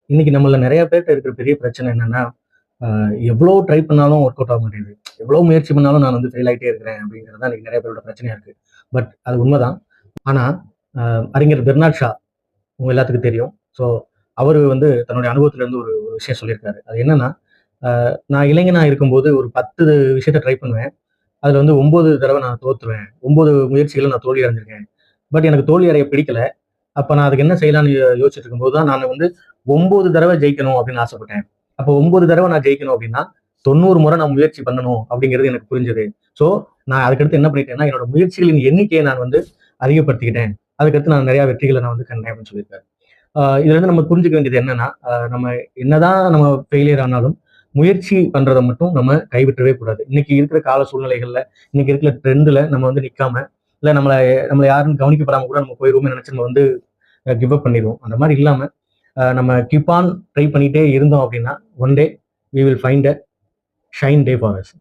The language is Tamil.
இன்னைக்கு நம்மள நிறைய பேர்ட்ட இருக்கிற பெரிய பிரச்சனை என்னன்னா, எவ்வளோ ட்ரை பண்ணாலும் ஒர்க் அவுட் ஆக மாட்டேங்குது. எவ்வளோ முயற்சி பண்ணாலும் நான் வந்து ஃபெயில் ஆயிட்டே இருக்கிறேன் அப்படிங்கிறது தான் இன்னைக்கு நிறைய பேரோட பிரச்சனையா இருக்கு. பட் அது உண்மதான். ஆனா, அ அறிஞர் பெர்னார்ட் ஷா உங்க எல்லாத்துக்கும் தெரியும். ஸோ அவரு வந்து தன்னுடைய அனுபவத்திலருந்து ஒரு ஒரு விஷயம் சொல்லியிருக்காரு. அது என்னன்னா, நான் இளைஞனா இருக்கும்போது ஒரு 10 விஷயத்த ட்ரை பண்ணுவேன். அதுல வந்து 9 தடவ நான் தோத்துருவேன். 9 முயற்சிகள்ல நான் தோல்வி அடைஞ்சிருக்கேன். பட் எனக்கு தோல்வி அடைய பிடிக்கல. அப்ப நான் அதுக்கு என்ன செய்யலாம்ன்னு யோசிச்சுட்டு இருக்கும்போது தான் நான் வந்து 9 தடவ ஜெயிக்கணும் அப்படின்னு ஆசைப்பட்டேன். அப்போ 9 தடவ நான் ஜெயிக்கணும் அப்படின்னா, 90 முறை நான் முயற்சி பண்ணணும் அப்படிங்கிறது எனக்கு புரிஞ்சது. ஸோ நான் அதுக்கடுத்து என்ன பண்ணிட்டேன்னா, என்னோட முயற்சிகளின் எண்ணிக்கையை நான் வந்து அதிகப்படுத்திக்கிட்டேன். அதுக்கடுத்து நான் நிறைய வெற்றிகள நான் வந்து கண்டேன் அப்படின்னு சொல்லியிருக்காரு. இதுல இருந்து நம்ம புரிஞ்சுக்க வேண்டியது என்னன்னா, நம்ம என்னதான் நம்ம ஃபெயிலியர் ஆனாலும், முயற்சி பண்றத மட்டும் நம்ம கைவிட்டறவே கூடாது. இன்னைக்கு இருக்கிற கால சூழ்நிலைகள்ல, இன்னைக்கு இருக்கிற ட்ரெண்ட்ல நம்ம வந்து நிக்காம, இல்ல நம்மள யாரும் கவனிக்கப்படாம கூட நம்ம போயிருவோம்னு நெனச்சு நம்ம வந்து கிவ் அப் பண்ணிருவோம். அந்த மாரி இல்லாம, நம்ம கீப் ஆன் ட்ரை பண்ணிட்டே இருந்தோம் அப்படின்னா, one day we will find a shine day for as.